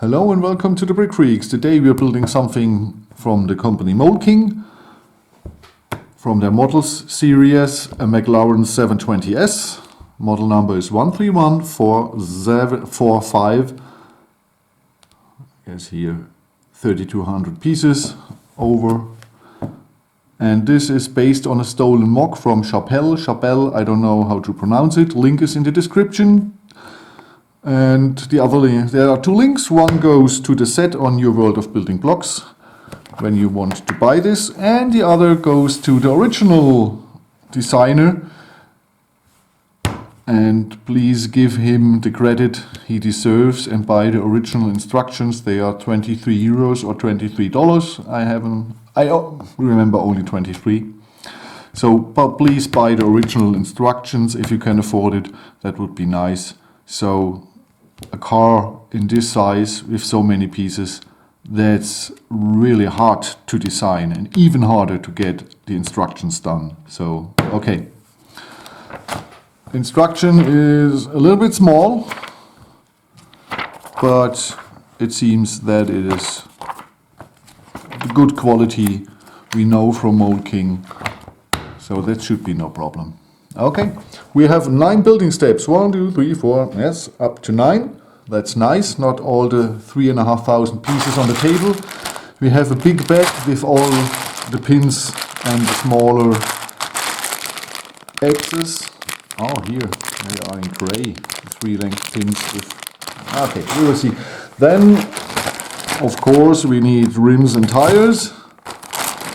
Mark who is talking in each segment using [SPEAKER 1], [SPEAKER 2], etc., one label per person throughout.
[SPEAKER 1] Hello and welcome to the Brick Freaks. Today we are building something from the company Mould, from their models series, a McLaren 720S. Model number is 131445. Yes, here 3200 pieces over. And this is based on a stolen mock from Chapelle, I don't know how to pronounce it. Link is in the description. And the other link, there are two links. One goes to the set on your World of Building Blocks when you want to buy this, and the other goes to the original designer. And please give him the credit he deserves and buy the original instructions. They are 23 euros or $23. I remember only 23. So, but please buy the original instructions if you can afford it. That would be nice. So, a car in this size with so many pieces, that's really hard to design and even harder to get the instructions done. So, okay. Instruction is a little bit small, but it seems that it is the good quality we know from Mould King. So that should be no problem. Okay, we have 9 building steps. 1, 2, 3, 4, yes, up to 9. That's nice, not all the 3,500 pieces on the table. We have a big bag with all the pins and the smaller axes. Oh, here, they are in gray, 3 length pins with... Okay, we will see. Then, of course, we need rims and tires.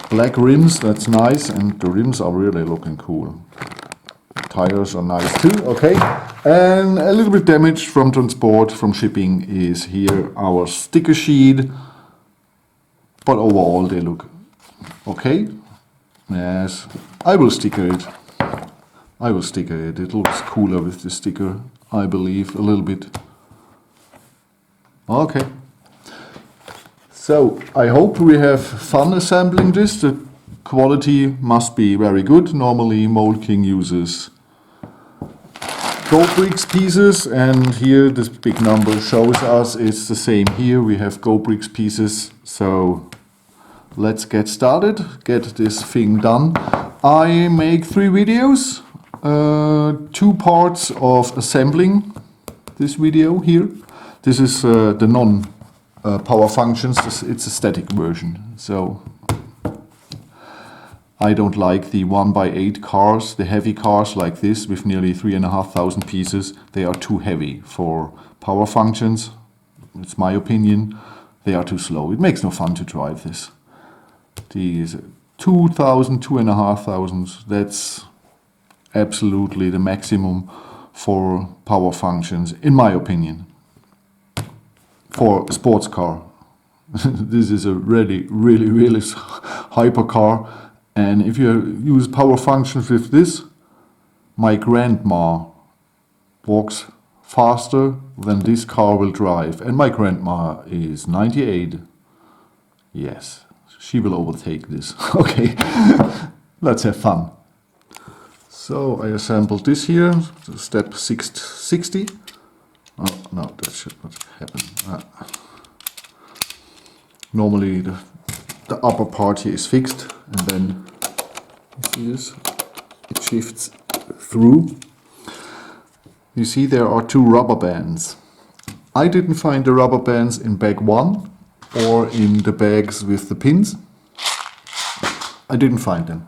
[SPEAKER 1] Black rims, that's nice, and the rims are really looking cool. Tires are nice too, okay. And a little bit damaged from transport, from shipping, is here our sticker sheet. But overall they look okay. Yes, I will sticker it. It looks cooler with the sticker, I believe, a little bit. Okay. So, I hope we have fun assembling this. The quality must be very good. Normally Mould King uses Gold bricks pieces, and here this big number shows us it's the same here. We have Gold bricks pieces, so let's get started, get this thing done. I make 3 videos, 2 parts of assembling this video here. This is the non-power functions, it's a static version. So I don't like the 1x8 cars, the heavy cars like this with nearly 3,500 pieces. They are too heavy for power functions. It's my opinion. They are too slow. It makes no fun to drive this. These 2,000, 2,500, that's absolutely the maximum for power functions, in my opinion. For a sports car. This is a really hyper car. And if you use power functions with this, my grandma walks faster than this car will drive. And my grandma is 98. Yes, she will overtake this. Okay, let's have fun. So I assembled this here, step 660. Oh, no, that should not happen. Normally the upper part here is fixed, and then you see this, it shifts through. You see there are 2 rubber bands. I didn't find the rubber bands in bag 1 or in the bags with the pins. I didn't find them.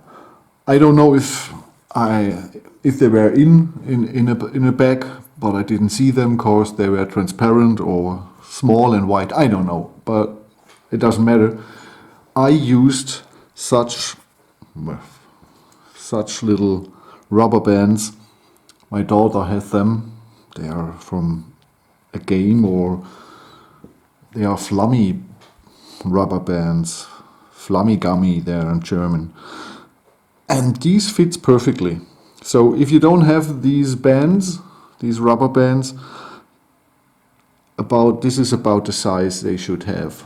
[SPEAKER 1] I don't know if they were in a bag, but I didn't see them because they were transparent or small and white. I don't know, but it doesn't matter. I used such little rubber bands. My daughter has them. They are from a game, or they are Flummy rubber bands. Flummy gummy, they're in German. And these fits perfectly. So if you don't have these bands, these rubber bands, this is about the size they should have.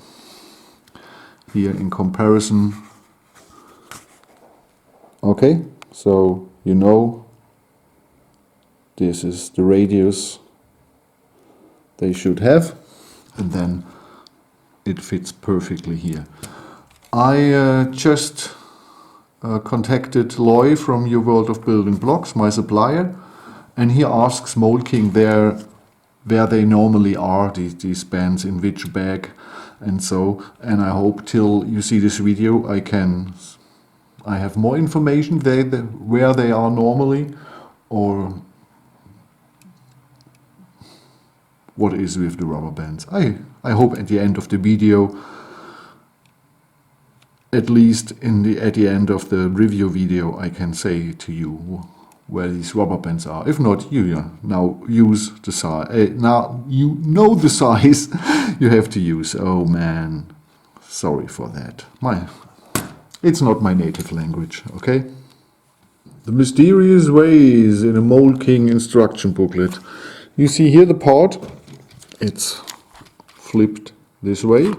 [SPEAKER 1] Here in comparison. Okay, so you know this is the radius they should have, and then it fits perfectly here. I just contacted Loy from Your World of Building Blocks, my supplier, and he asks Mould King where they normally are, these bands, in which bag, and so. And I hope till you see this video I have more information where they are normally, or what is with the rubber bands. I hope at the end of the video, at least at the end of the review video, I can say to you where these rubber bands are. If not, you now use the size. Now you know the size you have to use. Oh man, sorry for that. It's not my native language, okay? The mysterious ways in a Mould King instruction booklet. You see here the part. It's flipped this way.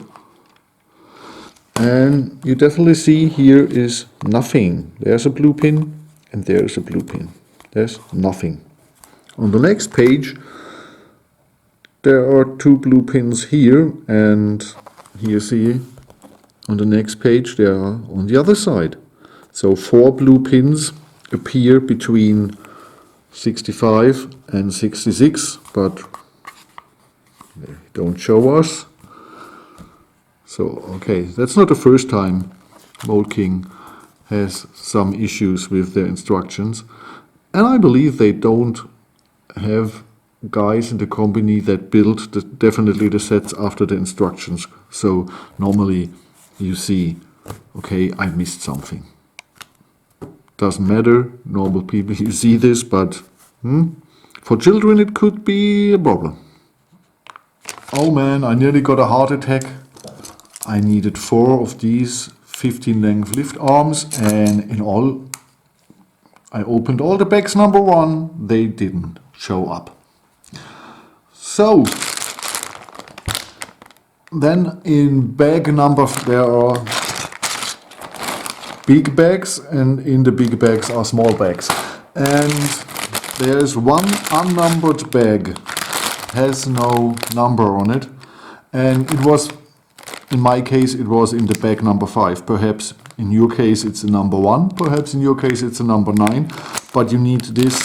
[SPEAKER 1] And you definitely see here is nothing. There's a blue pin and there's a blue pin. There's nothing. On the next page, there are 2 blue pins here, and here see on the next page they are on the other side. So 4 blue pins appear between 65 and 66, but they don't show us. So, okay, that's not the first time Mould King has some issues with their instructions. And I believe they don't have guys in the company that build definitely the sets after the instructions. So normally you see, okay, I missed something. Doesn't matter, normal people, you see this, but for children it could be a problem. Oh man, I nearly got a heart attack. I needed 4 of these 15 length lift arms, and in all, I opened all the bags number 1, they didn't show up. So, then in bag number, there are big bags, and in the big bags are small bags. And there's one unnumbered bag, has no number on it, and it was, in my case, it was in the bag number 5. Perhaps in your case it's a number 1, perhaps in your case it's a number 9, but you need this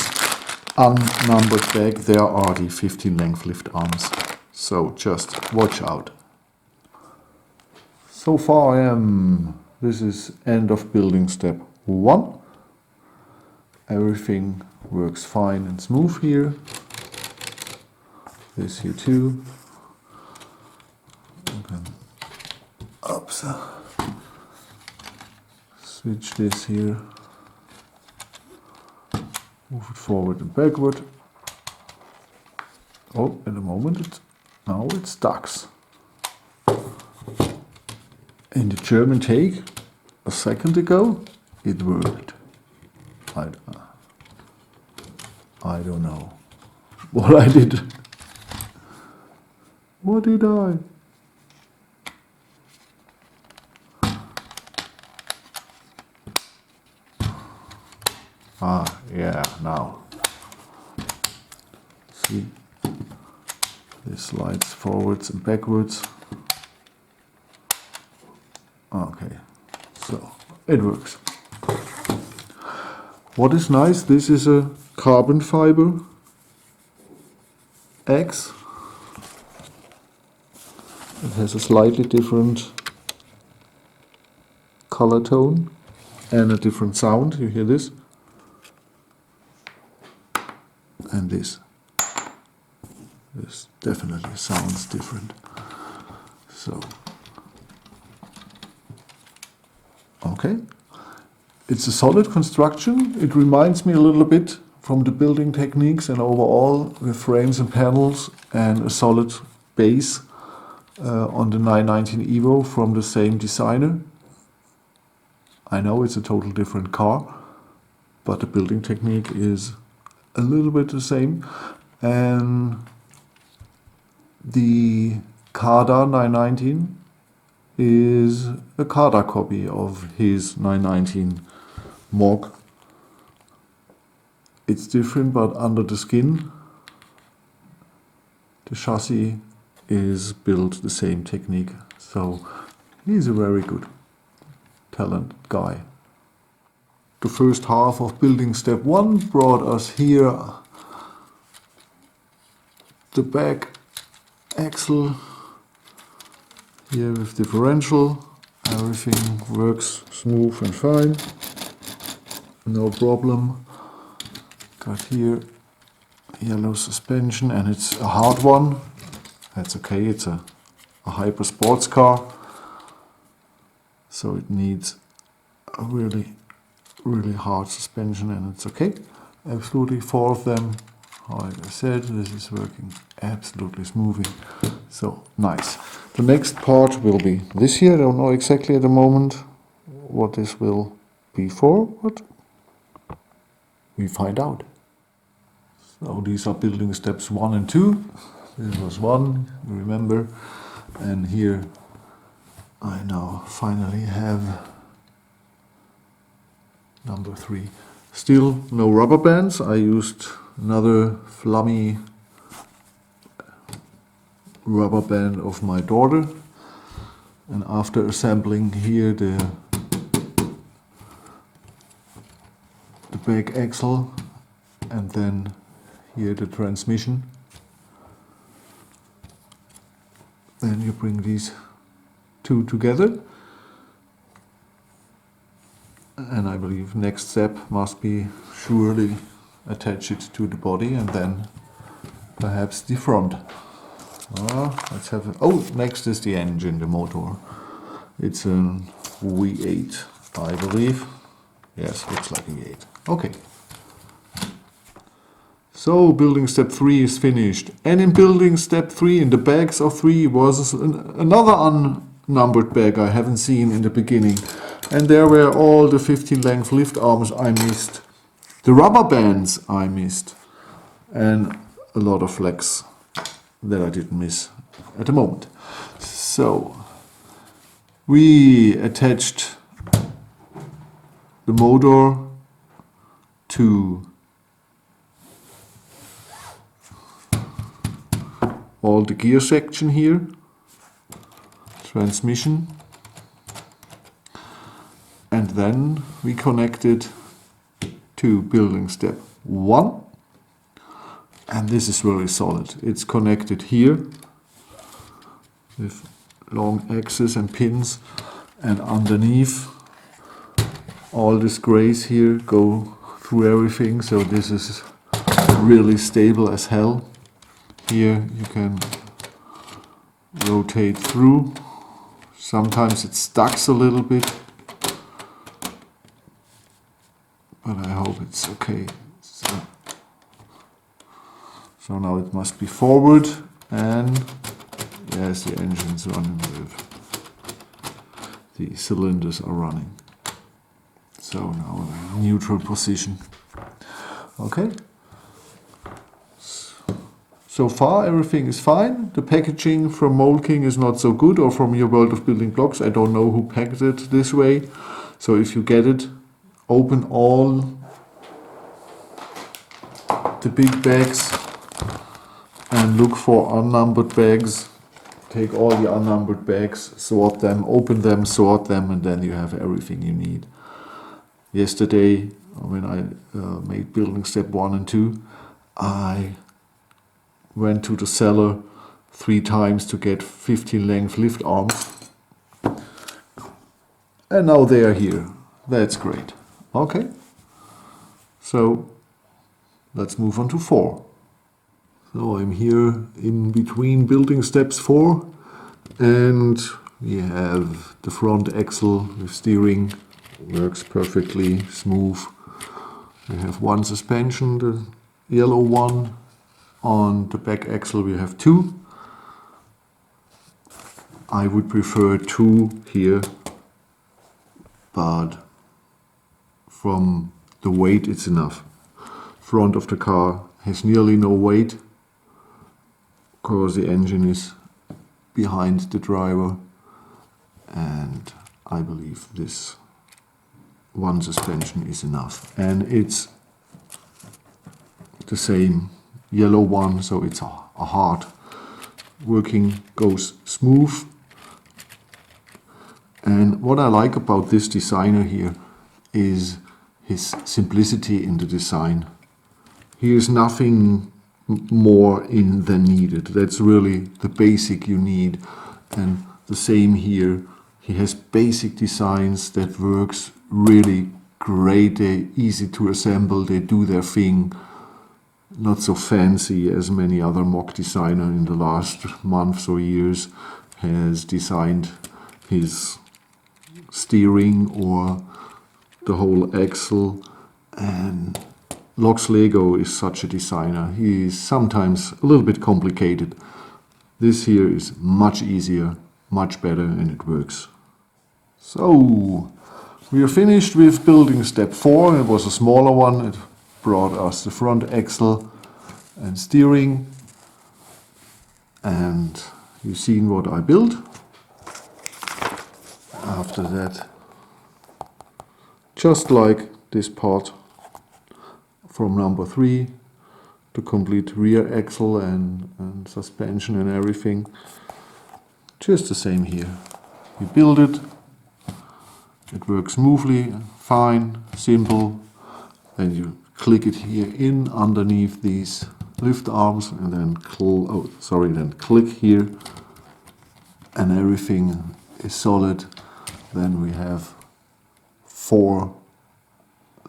[SPEAKER 1] unnumbered bag. There are the 15 length lift arms, so just watch out. So far this is end of building step 1. Everything works fine and smooth here. This here too. Oops. Switch this here. Move it forward and backward. Oh, at the moment now it stuck. In the German take a second ago, it worked. I don't know what I did. What did I? Yeah, now. See, this slides forwards and backwards. Okay, so it works. What is nice, this is a carbon fiber X. It has a slightly different color tone and a different sound. You hear this? And this definitely sounds different. So, okay, it's a solid construction. It reminds me a little bit from the building techniques, and overall with frames and panels and a solid base on the 919 Evo from the same designer. I know it's a total different car, but the building technique is a little bit the same. And the Kada 919 is a Kada copy of his 919 Morg. It's different, but under the skin, the chassis is built the same technique. So he's a very good, talented guy. The first half of building step 1 brought us here. The back axle here with differential. Everything works smooth and fine. No problem. Got here yellow suspension, and it's a hard one. That's okay, it's a hyper sports car. So it needs a really hard suspension, and it's okay. Absolutely 4 of them. Like I said, this is working absolutely smoothly. So nice. The next part will be this here. I don't know exactly at the moment what this will be for, but we find out. So these are building steps 1 and 2. This was 1, remember. And here I now finally have number 3. Still no rubber bands. I used another flummy rubber band of my daughter, and after assembling here the back axle and then here the transmission, then you bring these 2 together, and I believe next step must be surely attach it to the body and then perhaps the front. Let's have next is the engine, the motor. It's a V8, I believe. Yes, looks like a V8. Okay. So building step 3 is finished. And in building step 3, in the bags of 3, was another unnumbered bag I haven't seen in the beginning. And there were all the 15 length lift arms I missed. The rubber bands I missed. And a lot of flex that I didn't miss at the moment. So we attached the motor to all the gear section here, transmission, and then we connected to building step 1. And this is very solid. It's connected here with long axes and pins, and underneath all these grays here go through everything, so this is really stable as hell. Here you can rotate through. Sometimes it stucks a little bit, but I hope it's okay. So now it must be forward, and yes, the engine's running with the cylinders are running. So now in neutral position. Okay. So far everything is fine. The packaging from Mould King is not so good, or from your World of Building Blocks. I don't know who packed it this way. So if you get it, open all the big bags and look for unnumbered bags. Take all the unnumbered bags, sort them, open them, sort them, and then you have everything you need. Yesterday, when I made building step 1 and 2, I went to the cellar 3 times to get 15 length lift arms. And now they are here. That's great. Okay. So let's move on to 4. So I'm here in between building steps 4, and we have the front axle with steering, works perfectly smooth. We have 1 suspension, the yellow one. On the back axle we have 2. I would prefer 2 here, but from the weight it's enough. Front of the car has nearly no weight, because the engine is behind the driver, and I believe this 1 suspension is enough. And it's the same yellow one, so it's a hard working goes smooth. And what I like about this designer here is his simplicity in the design. Here's nothing more in than needed. That's really the basic you need. And the same here. He has basic designs that works really great. They're easy to assemble. They do their thing. Not so fancy as many other mock designer in the last months or years has designed his steering or the whole axle. And Lox Lego is such a designer. He is sometimes a little bit complicated. This here is much easier, much better, and it works. So we are finished with building step 4. It was a smaller one. It brought us the front axle and steering. And you've seen what I built. After that, just like this part from number 3, the complete rear axle and suspension and everything. Just the same here. You build it, it works smoothly, fine, simple. Then you click it here in underneath these lift arms and then click here, and everything is solid. Then we have 4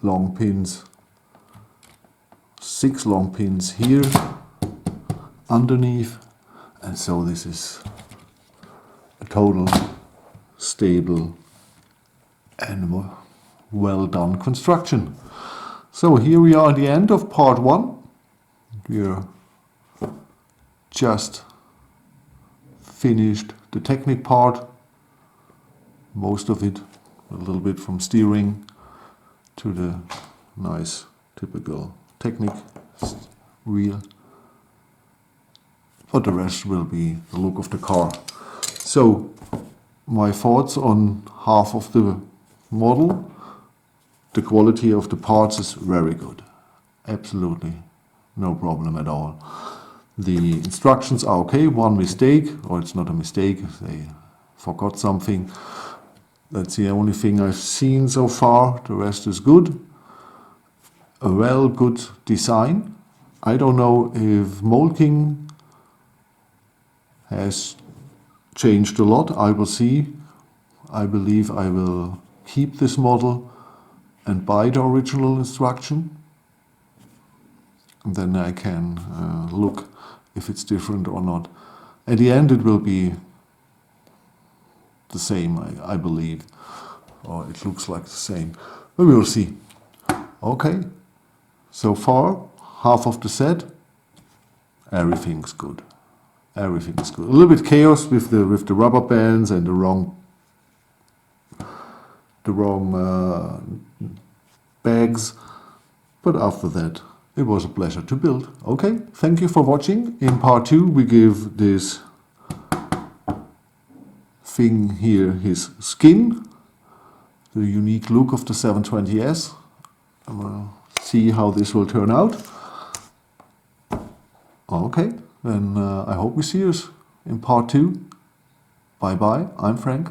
[SPEAKER 1] long pins, 6 long pins here underneath, and so this is a total stable and well done construction. So here we are at the end of part 1. We're just finished the technic part, most of it, a little bit from steering to the nice typical technic wheel, but the rest will be the look of the car. So my thoughts on half of the model: the quality of the parts is very good, absolutely no problem at all. The instructions are okay. One mistake, or it's not a mistake, they forgot something. That's the only thing I've seen so far. The rest is good. A good design. I don't know if Mould King has changed a lot. I will see. I believe I will keep this model and buy the original instruction. And then I can look if it's different or not. At the end it will be the same, I believe. Or it looks like the same. But we will see. Okay. So far, half of the set, everything's good. Everything's good. A little bit chaos with the rubber bands and the wrong bags, but after that it was a pleasure to build. Okay, thank you for watching. In part 2 we give this thing here his skin, the unique look of the 720S. We'll see how this will turn out. Okay, then I hope we see you in part 2. Bye bye, I'm Frank.